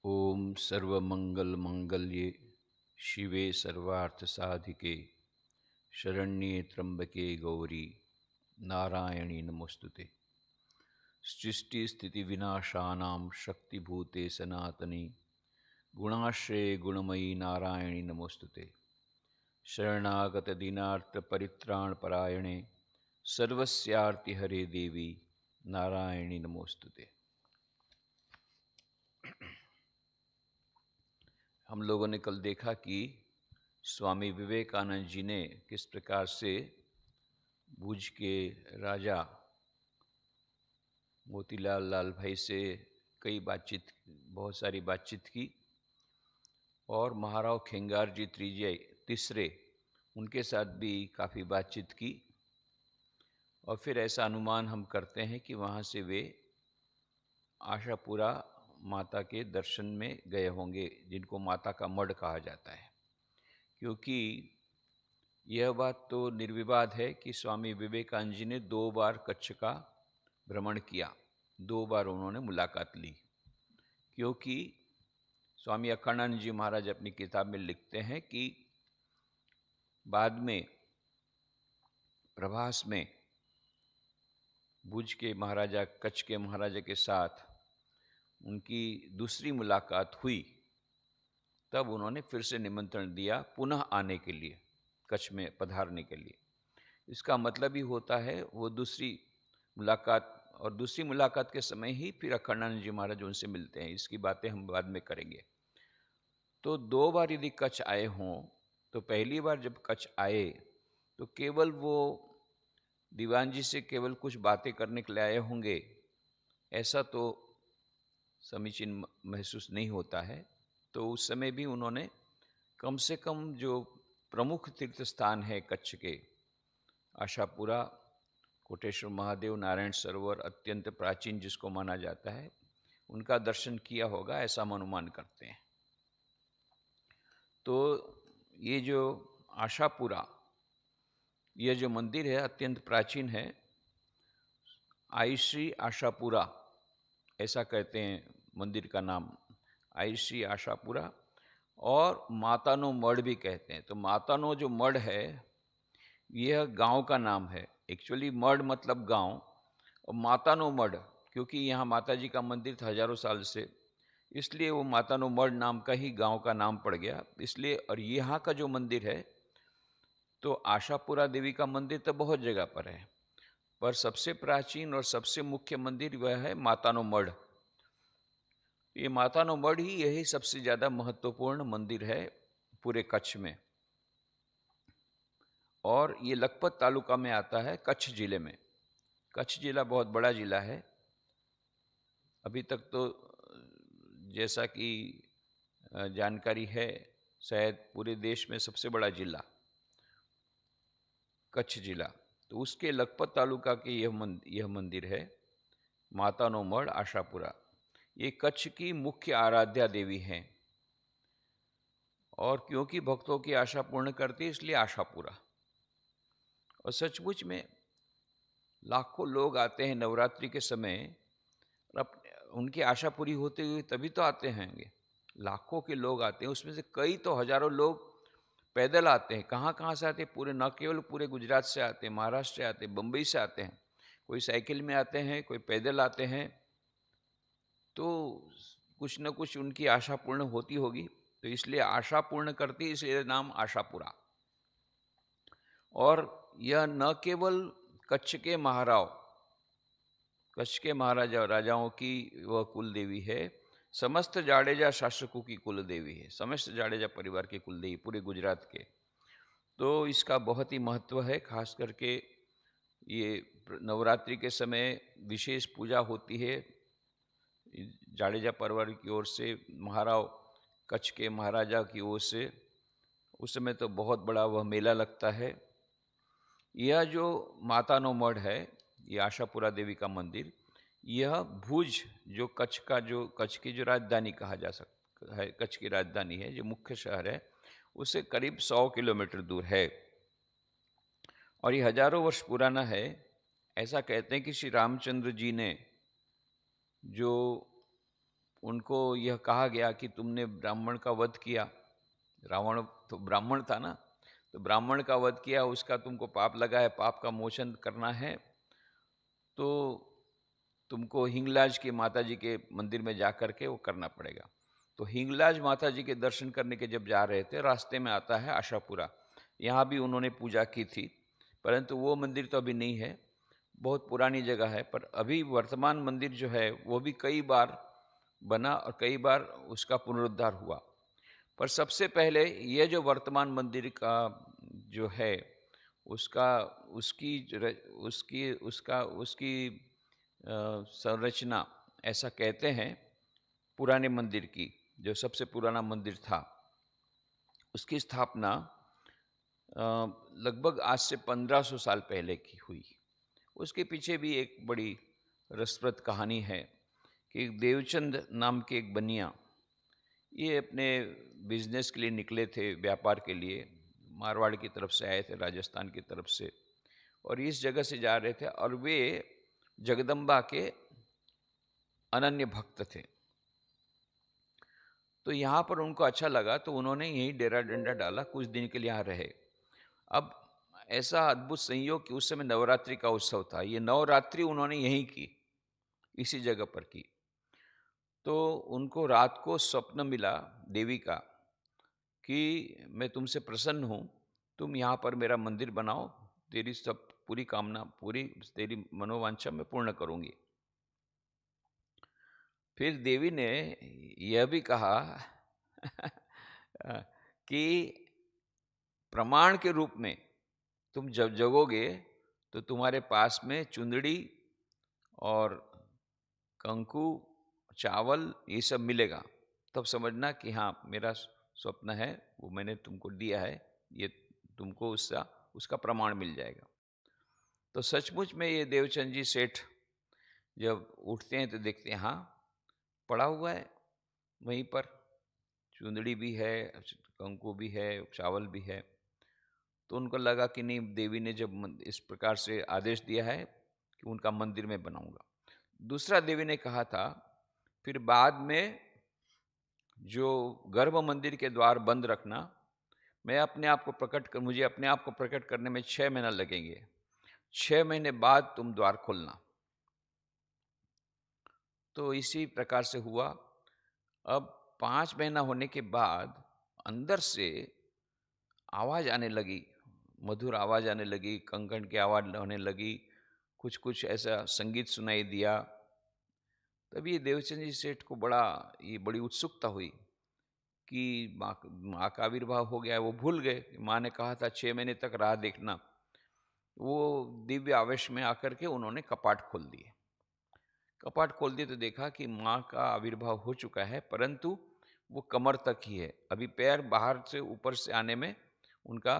ओम सर्वमंगलमंगल्ये शिवे सर्वार्थसाधिके शरण्ये त्र्यंबके गौरी नारायणी नमोस्तुते। सृष्टिस्थितिविनाशानां शक्तिभूते सनातनी गुणाश्रये गुणमयी नारायणी नमोस्तुते। शरणागतदीनार्तपरित्राणपरायणे सर्वस्यार्तिहरे देवी नारायणी नमोस्तुते। हम लोगों ने कल देखा कि स्वामी विवेकानंद जी ने किस प्रकार से भुज के राजा मोतीलाल लाल भाई से बहुत सारी बातचीत की और महाराव खेंगार जी तीसरे उनके साथ भी काफ़ी बातचीत की। और फिर ऐसा अनुमान हम करते हैं कि वहाँ से वे आशापुरा माता के दर्शन में गए होंगे, जिनको माता का मढ़ कहा जाता है। क्योंकि यह बात तो निर्विवाद है कि स्वामी विवेकानंद जी ने 2 बार कच्छ का भ्रमण किया, 2 बार उन्होंने मुलाकात ली। क्योंकि स्वामी अखंडानंद जी महाराज अपनी किताब में लिखते हैं कि बाद में प्रभास में भुज के महाराजा, कच्छ के महाराजा के साथ उनकी दूसरी मुलाकात हुई, तब उन्होंने फिर से निमंत्रण दिया पुनः आने के लिए, कच्छ में पधारने के लिए। इसका मतलब ही होता है वो दूसरी मुलाकात के समय ही फिर अखंडानंद जी महाराज उनसे मिलते हैं। इसकी बातें हम बाद में करेंगे। तो 2 बार यदि कच्छ आए हों, तो पहली बार जब कच्छ आए तो केवल वो दीवान जी से केवल कुछ बातें करने के लिए आए होंगे, ऐसा तो समीचीन महसूस नहीं होता है। तो उस समय भी उन्होंने कम से कम जो प्रमुख तीर्थ स्थान है कच्छ के, आशापुरा, कोटेश्वर महादेव, नारायण सरोवर अत्यंत प्राचीन जिसको माना जाता है, उनका दर्शन किया होगा, ऐसा हम अनुमान करते हैं। तो ये जो आशापुरा, यह जो मंदिर है अत्यंत प्राचीन है। आई श्री आशापुरा ऐसा कहते हैं मंदिर का नाम, आई श्री आशापुरा। और मातानो मढ़ भी कहते हैं। तो मातानो जो मढ़ है यह गांव का नाम है। एक्चुअली मढ़ मतलब गांव, और मातानो मढ़ क्योंकि यहाँ माता जी का मंदिर था हजारों साल से, इसलिए वो मातानो मढ़ नाम का ही गांव का नाम पड़ गया इसलिए। और यहाँ का जो मंदिर है, तो आशापुरा देवी का मंदिर तो बहुत जगह पर है, पर सबसे प्राचीन और सबसे मुख्य मंदिर वह है मातानो मढ़। ये मातानो मढ़ ही यही सबसे ज़्यादा महत्वपूर्ण मंदिर है पूरे कच्छ में। और ये लखपत तालुका में आता है, कच्छ जिले में। कच्छ जिला बहुत बड़ा जिला है। अभी तक तो जैसा कि जानकारी है, शायद पूरे देश में सबसे बड़ा जिला कच्छ जिला। तो उसके लखपत तालुका के यह मंदिर है मातानो मढ़ आशापुरा। ये कच्छ की मुख्य आराध्या देवी हैं, और क्योंकि भक्तों की आशा पूर्ण करती है इसलिए आशापुरा। और सचमुच में लाखों लोग आते हैं नवरात्रि के समय, और उनकी आशा पूरी होते हुए तभी तो आते हैं। लाखों के लोग आते हैं, उसमें से कई तो हजारों लोग पैदल आते हैं। कहाँ कहाँ से आते हैं, पूरे, न केवल पूरे गुजरात से आते हैं, महाराष्ट्र से आते हैं, बम्बई से आते हैं। कोई साइकिल में आते हैं, कोई पैदल आते हैं। तो कुछ न कुछ उनकी आशा पूर्ण होती होगी, तो इसलिए आशा पूर्ण करती, इसलिए नाम आशापुरा। और यह न केवल कच्छ के महाराजा राजाओं की वह कुल देवी है, समस्त जाडेजा शासकों की कुल देवी है, समस्त जाडेजा परिवार की कुल देवी पूरे गुजरात के। तो इसका बहुत ही महत्व है। खास करके ये नवरात्रि के समय विशेष पूजा होती है जाडेजा परिवार की ओर से, महाराव कच्छ के महाराजा की ओर से। उस समय तो बहुत बड़ा वह मेला लगता है। यह जो मातानो मढ़ है, ये आशापुरा देवी का मंदिर, यह भुज जो कच्छ की जो राजधानी कहा जा सकता है, कच्छ की राजधानी है, जो मुख्य शहर है, उससे करीब 100 किलोमीटर दूर है। और ये हजारों वर्ष पुराना है। ऐसा कहते हैं कि श्री रामचंद्र जी ने जो उनको यह कहा गया कि तुमने ब्राह्मण का वध किया, रावण तो ब्राह्मण था ना, तो ब्राह्मण का वध किया, उसका तुमको पाप लगा है, पाप का मोचन करना है तो तुमको हिंगलाज की माता जी के मंदिर में जा कर के वो करना पड़ेगा। तो हिंगलाज माता जी के दर्शन करने के जब जा रहे थे, रास्ते में आता है आशापुरा, यहाँ भी उन्होंने पूजा की थी, परंतु वो मंदिर तो अभी नहीं है, बहुत पुरानी जगह है। पर अभी वर्तमान मंदिर जो है वो भी कई बार बना और कई बार उसका पुनरुद्धार हुआ। पर सबसे पहले ये जो वर्तमान मंदिर का जो है उसका उसकी उसकी उसका उसकी संरचना, ऐसा कहते हैं, पुराने मंदिर की, जो सबसे पुराना मंदिर था, उसकी स्थापना लगभग आज से 1500 साल पहले की हुई। उसके पीछे भी एक बड़ी रसप्रद कहानी है कि देवचंद नाम के एक बनिया, ये अपने बिजनेस के लिए निकले थे, व्यापार के लिए, मारवाड़ की तरफ से आए थे, राजस्थान की तरफ से, और इस जगह से जा रहे थे, और वे जगदम्बा के अनन्य भक्त थे। तो यहाँ पर उनको अच्छा लगा तो उन्होंने यहीं डेरा डंडा डाला, कुछ दिन के लिए यहाँ रहे। अब ऐसा अद्भुत संयोग कि उस समय नवरात्रि का उत्सव था, ये नवरात्रि उन्होंने यहीं की, इसी जगह पर की। तो उनको रात को स्वप्न मिला देवी का कि मैं तुमसे प्रसन्न हूँ, तुम यहाँ पर मेरा मंदिर बनाओ, तेरी सब पूरी कामना, पूरी तेरी मनोवांछा मैं पूर्ण करूँगी। फिर देवी ने यह भी कहा कि प्रमाण के रूप में तुम जब जगोगे तो तुम्हारे पास में चुंदड़ी और कंकु, चावल, ये सब मिलेगा, तब समझना कि हाँ मेरा स्वप्न है वो मैंने तुमको दिया है, ये तुमको उसका उसका प्रमाण मिल जाएगा। तो सचमुच में ये देवचंद जी सेठ जब उठते हैं तो देखते हैं हाँ पड़ा हुआ है वहीं पर, चुंदड़ी भी है, कंकु भी है, चावल भी है। तो उनको लगा कि नहीं, देवी ने जब इस प्रकार से आदेश दिया है कि उनका मंदिर में बनाऊंगा। दूसरा देवी ने कहा था फिर बाद में जो गर्भ मंदिर के द्वार बंद रखना, मैं अपने आप को मुझे अपने आप को प्रकट करने में 6 महीना लगेंगे, 6 महीने बाद तुम द्वार खोलना। तो इसी प्रकार से हुआ। अब 5 महीना होने के बाद अंदर से आवाज आने लगी, मधुर आवाज आने लगी, कंकण की आवाज होने लगी, कुछ कुछ ऐसा संगीत सुनाई दिया। तभी ये देवचंद जी सेठ को बड़ी उत्सुकता हुई कि माँ का आविर्भाव हो गया है। वो भूल गए, माँ ने कहा था 6 महीने तक राह देखना। वो दिव्य आवेश में आकर के उन्होंने कपाट खोल दिए। कपाट खोल दिए तो देखा कि माँ का आविर्भाव हो चुका है, परंतु वो कमर तक ही है, अभी पैर बाहर से ऊपर से आने में उनका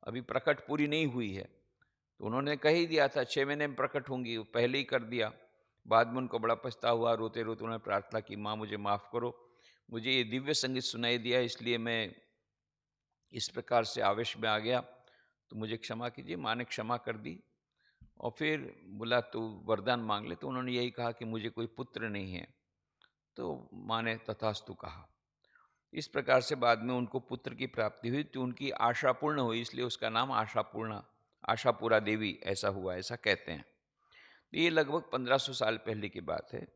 अभी प्रकट पूरी नहीं हुई है। तो उन्होंने कह ही दिया था 6 महीने में प्रकट होंगी, वो पहले ही कर दिया। बाद में उनको बड़ा पछतावा हुआ, रोते रोते उन्होंने प्रार्थना की, माँ मुझे माफ़ करो, मुझे ये दिव्य संगीत सुनाई दिया इसलिए मैं इस प्रकार से आवेश में आ गया, तो मुझे क्षमा कीजिए। माँ ने क्षमा कर दी और फिर बोला तो वरदान मांग ले। तो उन्होंने यही कहा कि मुझे कोई पुत्र नहीं है। तो माँ ने तथास्तु कहा। इस प्रकार से बाद में उनको पुत्र की प्राप्ति हुई, तो उनकी आशा पूर्ण हुई, इसलिए उसका नाम आशापुरा देवी ऐसा हुआ, ऐसा कहते हैं। तो ये लगभग 1500 साल पहले की बात है।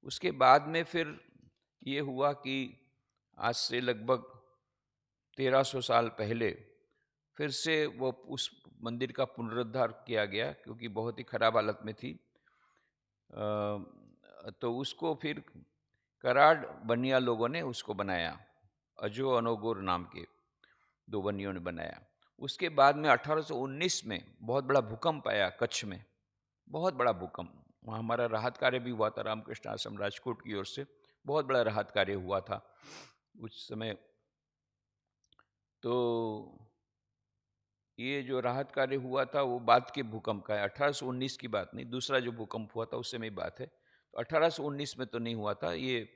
उसके बाद में फिर ये हुआ कि आज से लगभग 1300 साल पहले फिर से वो उस मंदिर का पुनरुद्धार किया गया, क्योंकि बहुत ही खराब हालत में थी। तो उसको फिर कराड़ बनिया लोगों ने उसको बनाया, अजो अनोगोर नाम के 2 बनियों ने बनाया। उसके बाद में 1819 में बहुत बड़ा भूकंप आया कच्छ में, बहुत बड़ा भूकंप। वहाँ हमारा राहत कार्य भी हुआ था, रामकृष्ण आश्रम राजकोट की ओर से बहुत बड़ा राहत कार्य हुआ था उस समय। तो ये जो राहत कार्य हुआ था वो बाद के भूकंप का है, 1819 की बात नहीं, दूसरा जो भूकंप हुआ था उससे में बात है। तो 1819 में तो नहीं हुआ था, ये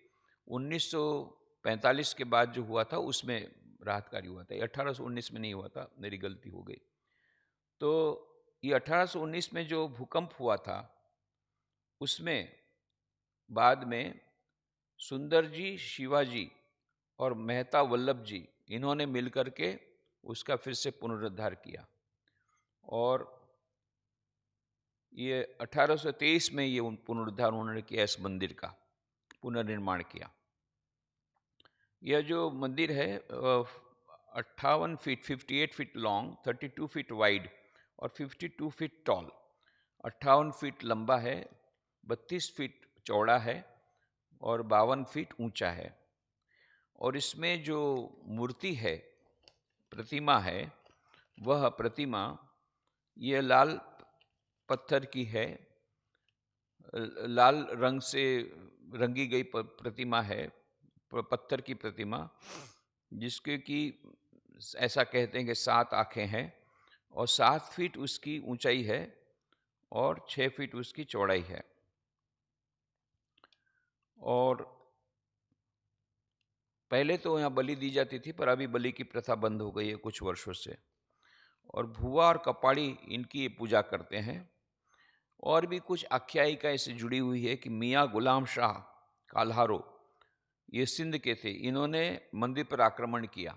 1945 के बाद जो हुआ था उसमें राहत कार्य हुआ था। ये 1819 में नहीं हुआ था, मेरी गलती हो गई। तो ये 1819 में जो भूकंप हुआ था उसमें बाद में सुंदर जी, शिवाजी और मेहता वल्लभ जी, इन्होंने मिलकर के उसका फिर से पुनरुद्धार किया। और ये 1823 में ये पुनरुद्धार उन्होंने किया, इस मंदिर का पुनर्निर्माण किया। यह जो मंदिर है 58 feet 58 feet long, 32 feet wide और 52 फीट टॉल, 58 फीट लंबा है, 32 फीट चौड़ा है और 52 फीट ऊंचा है। और इसमें जो मूर्ति है, प्रतिमा है, वह प्रतिमा ये लाल पत्थर की है, लाल रंग से रंगी गई प्रतिमा है, पत्थर की प्रतिमा, जिसके कि ऐसा कहते हैं कि 7 आंखें हैं और 7 फीट उसकी ऊंचाई है और 6 फीट उसकी चौड़ाई है। और पहले तो यहाँ बलि दी जाती थी, पर अभी बलि की प्रथा बंद हो गई है कुछ वर्षों से। और भुआ और कपाड़ी इनकी पूजा करते हैं। और भी कुछ आख्यायिका इससे जुड़ी हुई है कि मियाँ गुलाम शाह काल्हारो, ये सिंध के थे, इन्होंने मंदिर पर आक्रमण किया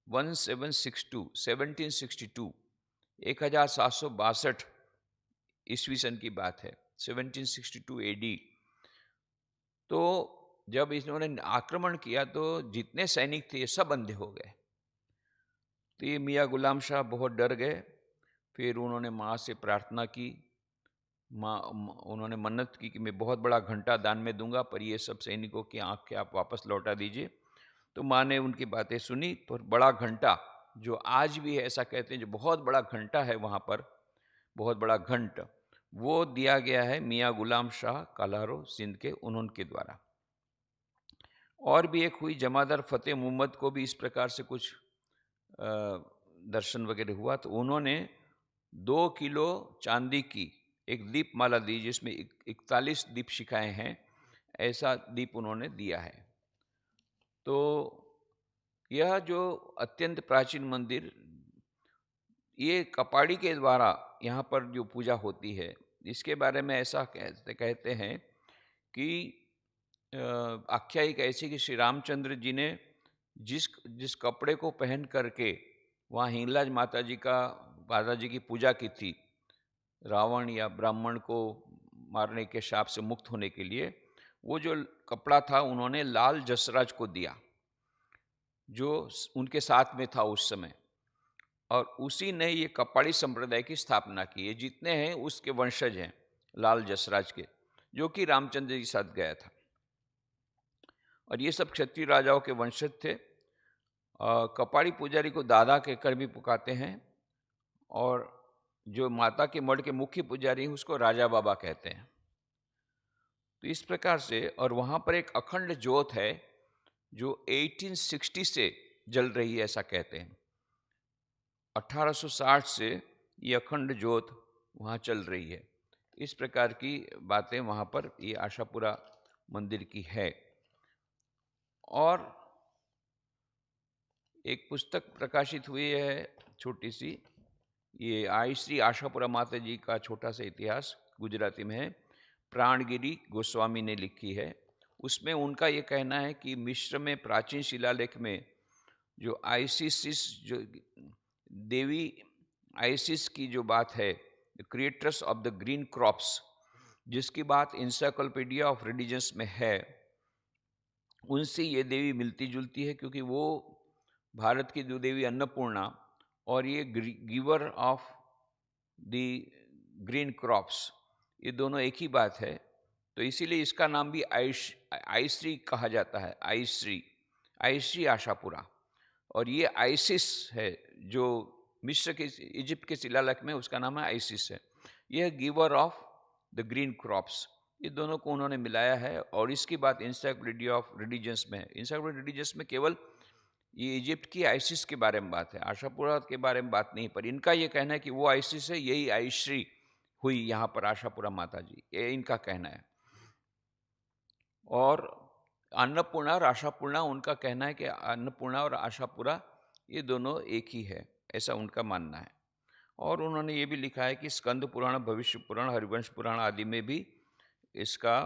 1762 1762 ईस्वी सन की बात है, 1762 एडी। तो जब इन्होंने आक्रमण किया तो जितने सैनिक थे ये सब अंधे हो गए। तो ये मियाँ गुलाम शाह बहुत डर गए। फिर उन्होंने माँ से प्रार्थना की, उन्होंने मन्नत की कि मैं बहुत बड़ा घंटा दान में दूंगा, पर ये सब सैनिकों की आंखें आप वापस लौटा दीजिए। तो माँ ने उनकी बातें सुनी, पर बड़ा घंटा जो आज भी है, ऐसा कहते हैं, जो बहुत बड़ा घंटा है वहाँ पर, बहुत बड़ा घंट, वो दिया गया है मियाँ गुलाम शाह काल्हारो सिंध के, उन्होंने द्वारा। और भी एक हुई, जमादार फतेह मोहम्मद को भी इस प्रकार से कुछ दर्शन वगैरह हुआ, तो उन्होंने 2 किलो चांदी की एक दीप माला दी, जिसमें 41 दीप शिखाएं हैं, ऐसा दीप उन्होंने दिया है। तो यह जो अत्यंत प्राचीन मंदिर, ये कपाड़ी के द्वारा यहाँ पर जो पूजा होती है, इसके बारे में ऐसा कहते हैं कि आख्यायिका ऐसी कि श्री रामचंद्र जी ने जिस कपड़े को पहन करके वहाँ हिंगलाज माता जी की पूजा की थी, रावण या ब्राह्मण को मारने के शाप से मुक्त होने के लिए, वो जो कपड़ा था उन्होंने लाल जसराज को दिया, जो उनके साथ में था उस समय। और उसी ने ये कपाड़ी संप्रदाय की स्थापना की। ये जितने हैं उसके वंशज हैं लाल जसराज के, जो कि रामचंद्र जी के साथ गया था। और ये सब क्षत्रिय राजाओं के वंशज थे। कपाड़ी पुजारी को दादा कहकर भी पुकारते हैं, और जो माता के मठ के मुख्य पुजारी हैं उसको राजा बाबा कहते हैं। तो इस प्रकार से, और वहाँ पर एक अखंड ज्योत है जो 1860 से जल रही है, ऐसा कहते हैं। 1860 से ये अखंड ज्योत वहाँ चल रही है। इस प्रकार की बातें वहाँ पर ये आशापुरा मंदिर की है। और एक पुस्तक प्रकाशित हुई है छोटी सी, ये आई श्री आशापुरा माता जी का छोटा सा इतिहास, गुजराती में है, प्राणगिरी गोस्वामी ने लिखी है। उसमें उनका ये कहना है कि मिस्र में प्राचीन शिलालेख में जो आइसिस, जो देवी आइसिस की जो बात है, creators of the green crops, जिसकी बात इंसाइक्लोपीडिया ऑफ रिलीजन्स में है, उनसे ये देवी मिलती जुलती है, क्योंकि वो भारत की जो देवी अन्नपूर्णा और ये giver of the green crops, ये दोनों एक ही बात है। तो इसीलिए इसका नाम भी आइश्री कहा जाता है, आइश्री आशापुरा। और ये आइसिस है जो मिस्र के, इजिप्ट के शिलालेख में उसका नाम है आइसिस है। यह giver of the green crops, ये दोनों को उन्होंने मिलाया है। और इसकी बात इंसाइक्लोपीडिया ऑफ रिलीजन्स में है। इंसाइक्लोपीडिया रिलीजन्स में केवल ये इजिप्ट की आइसिस के बारे में बात है, आशापुरा के बारे में बात नहीं। पर इनका ये कहना है कि वो आइसिस है, यही आइश्री हुई यहाँ पर आशापुरा माता जी, ये इनका कहना है। और अन्नपूर्णा और आशापूर्णा, उनका कहना है कि अन्नपूर्णा और आशापुरा ये दोनों एक ही है, ऐसा उनका मानना है। और उन्होंने ये भी लिखा है कि स्कंद पुराण, भविष्य पुराण, हरिवंश पुराण आदि में भी इसका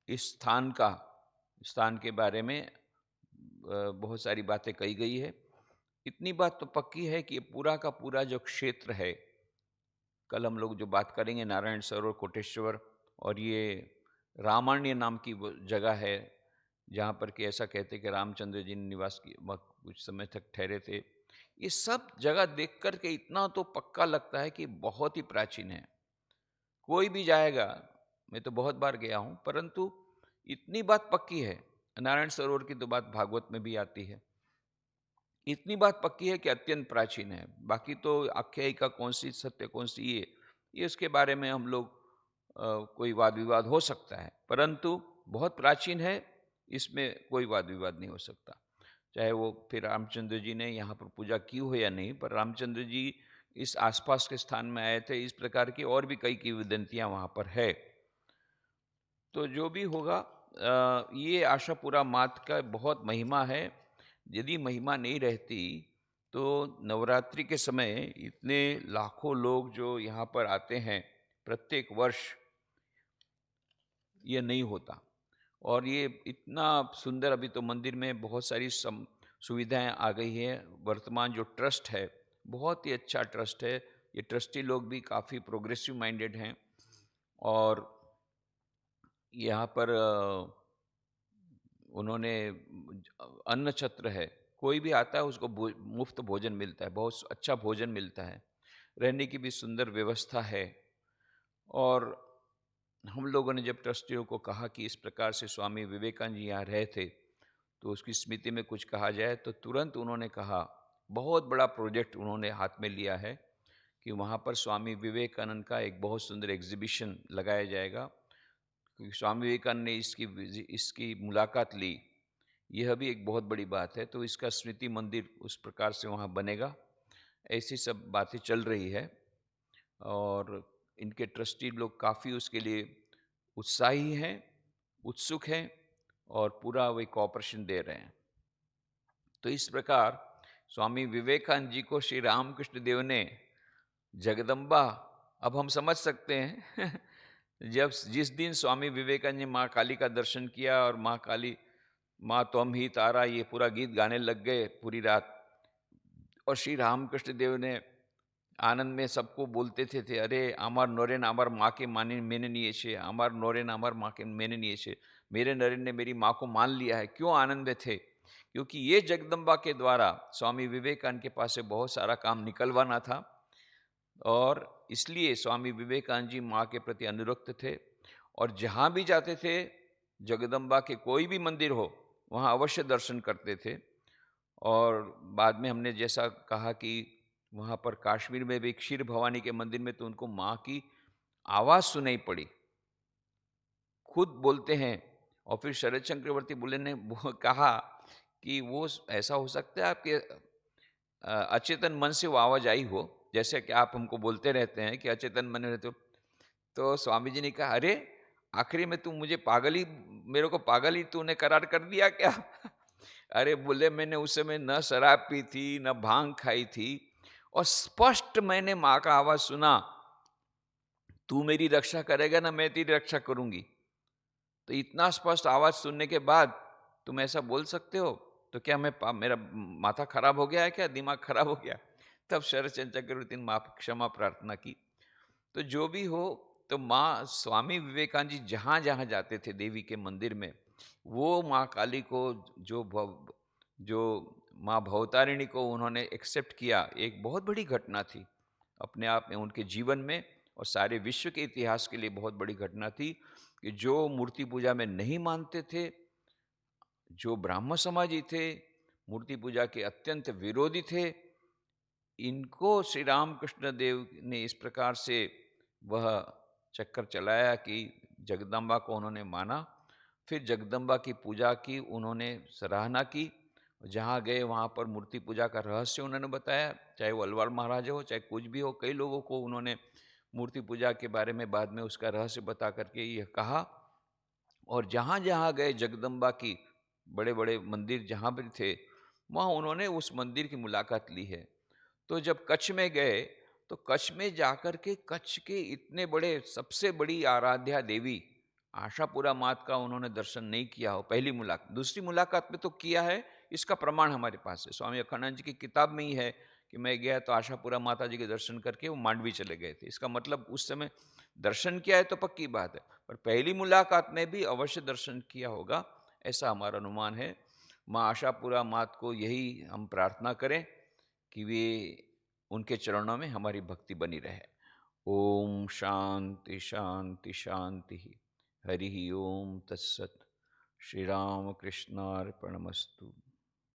इस स्थान के बारे में बहुत सारी बातें कही गई है। इतनी बात तो पक्की है कि ये पूरा का पूरा जो क्षेत्र है, कल हम लोग जो बात करेंगे नारायण सरोवर, कोटेश्वर, और ये रामायण नाम की वो जगह है जहाँ पर कि ऐसा कहते हैं कि रामचंद्र जी ने निवास की कुछ समय तक ठहरे थे। ये सब जगह देख कर के इतना तो पक्का लगता है कि बहुत ही प्राचीन है। कोई भी जाएगा, मैं तो बहुत बार गया हूँ, परंतु इतनी बात पक्की है। नारायण सरोवर की तो बात भागवत में भी आती है। इतनी बात पक्की है कि अत्यंत प्राचीन है। बाकी तो आख्यायिका कौन सी सत्य, कौन सी ये उसके बारे में हम लोग कोई वाद विवाद हो सकता है, परंतु बहुत प्राचीन है, इसमें कोई वाद विवाद नहीं हो सकता। चाहे वो फिर रामचंद्र जी ने यहाँ पर पूजा की हो या नहीं, पर रामचंद्र जी इस आसपास के स्थान में आए थे। इस प्रकार की और भी कई किंवदंतियाँ वहाँ पर है। तो जो भी होगा, ये आशापुरा मात का बहुत महिमा है। यदि महिमा नहीं रहती तो नवरात्रि के समय इतने लाखों लोग जो यहाँ पर आते हैं प्रत्येक वर्ष, ये नहीं होता। और ये इतना सुंदर, अभी तो मंदिर में बहुत सारी सुविधाएं आ गई हैं। वर्तमान जो ट्रस्ट है, बहुत ही अच्छा ट्रस्ट है। ये ट्रस्टी लोग भी काफ़ी प्रोग्रेसिव माइंडेड हैं। और यहाँ पर उन्होंने अन्न छत्र है, कोई भी आता है उसको मुफ्त भोजन मिलता है, बहुत अच्छा भोजन मिलता है, रहने की भी सुंदर व्यवस्था है। और हम लोगों ने जब ट्रस्टियों को कहा कि इस प्रकार से स्वामी विवेकानंद जी यहाँ रहे थे, तो उसकी स्मृति में कुछ कहा जाए, तो तुरंत उन्होंने कहा, बहुत बड़ा प्रोजेक्ट उन्होंने हाथ में लिया है कि वहाँ पर स्वामी विवेकानंद का एक बहुत सुंदर एग्जीबिशन लगाया जाएगा। क्योंकि स्वामी विवेकानंद ने इसकी मुलाकात ली, यह भी एक बहुत बड़ी बात है। तो इसका स्मृति मंदिर उस प्रकार से वहाँ बनेगा। ऐसी सब बातें चल रही है और इनके ट्रस्टी लोग काफ़ी उसके लिए उत्साही हैं, उत्सुक हैं और पूरा वे कॉपरेशन दे रहे हैं। तो इस प्रकार स्वामी विवेकानंद जी को श्री रामकृष्ण देव ने जगदम्बा, अब हम समझ सकते हैं जब जिस दिन स्वामी विवेकानंद ने माँ काली का दर्शन किया और माँ काली, माँ तुम ही तारा, ये पूरा गीत गाने लग गए पूरी रात। और श्री रामकृष्ण देव ने आनंद में सबको बोलते थे, अरे आमार नरेन आमार माँ के माने मैंने नहीं छे, आमार नरेन आमार माँ के मैंने नहीं छे, मेरे नरेन ने मेरी माँ को मान लिया है। क्यों आनंद में थे? क्योंकि ये जगदम्बा के द्वारा स्वामी विवेकानंद के पास से बहुत सारा काम निकलवाना था और इसलिए स्वामी विवेकानंद जी माँ के प्रति अनुरक्त थे और जहाँ भी जाते थे, जगदम्बा के कोई भी मंदिर हो वहाँ अवश्य दर्शन करते थे। और बाद में हमने जैसा कहा कि वहाँ पर कश्मीर में भी क्षीर भवानी के मंदिर में तो उनको माँ की आवाज़ सुनाई पड़ी, खुद बोलते हैं। और फिर शरद चक्रवर्ती बुल्ले ने कहा कि वो ऐसा हो सकता है आपके अचेतन मन से वो आवाज़ आई हो, जैसे कि आप हमको बोलते रहते हैं कि अचेतन मन रहते हो। तो स्वामी जी ने कहा, अरे आखिरी में तू मुझे पागल ही, मेरे को पागल ही तूने करार कर दिया क्या? अरे बोले, मैंने उस समय न शराब पी थी न भांग खाई थी और स्पष्ट मैंने माँ का आवाज सुना, तू मेरी रक्षा करेगा ना मैं तेरी रक्षा करूंगी। तो इतना स्पष्ट आवाज सुनने के बाद तुम ऐसा बोल सकते हो? तो क्या मेरा माथा खराब हो गया है क्या, दिमाग खराब हो गया? तब शरदचंद्र चक्रवर्ती ने माफ क्षमा प्रार्थना की। तो जो भी हो, तो माँ स्वामी विवेकानंद जी जहाँ जहाँ जाते थे देवी के मंदिर में, वो माँ काली को जो माँ भवतारिणी को उन्होंने एक्सेप्ट किया, एक बहुत बड़ी घटना थी अपने आप में उनके जीवन में और सारे विश्व के इतिहास के लिए बहुत बड़ी घटना थी कि जो मूर्ति पूजा में नहीं मानते थे, जो ब्राह्मण समाजी थे, मूर्ति पूजा के अत्यंत विरोधी थे, इनको श्री रामकृष्ण देव ने इस प्रकार से वह चक्कर चलाया कि जगदम्बा को उन्होंने माना। फिर जगदम्बा की पूजा की, उन्होंने सराहना की। जहाँ गए वहाँ पर मूर्ति पूजा का रहस्य उन्होंने बताया, चाहे वो अलवार महाराज हो चाहे कुछ भी हो। कई लोगों को उन्होंने मूर्ति पूजा के बारे में बाद में उसका रहस्य बता करके यह कहा। और जहाँ जहाँ गए जगदम्बा की बड़े बड़े मंदिर जहाँ भी थे, वहाँ उन्होंने उस मंदिर की मुलाकात ली है। तो जब कच्छ में गए तो कच्छ में जाकर के कच्छ के इतने बड़े, सबसे बड़ी आराध्या देवी आशापुरा मात का उन्होंने दर्शन नहीं किया हो पहली मुलाकात, दूसरी मुलाकात में तो किया है, इसका प्रमाण हमारे पास है। स्वामी अखंडानंद जी की किताब में ही है कि मैं गया तो आशापुरा माता जी के दर्शन करके वो मांडवी चले गए थे। इसका मतलब उस समय दर्शन किया है तो पक्की बात है, पर पहली मुलाकात में भी अवश्य दर्शन किया होगा, ऐसा हमारा अनुमान है। माँ आशापुरा मात को यही हम प्रार्थना करें कि वे उनके चरणों में हमारी भक्ति बनी रहे। ओम शांति शांति शांति। हरि ओम तत्सत। श्री राम कृष्णार्पणमस्तु।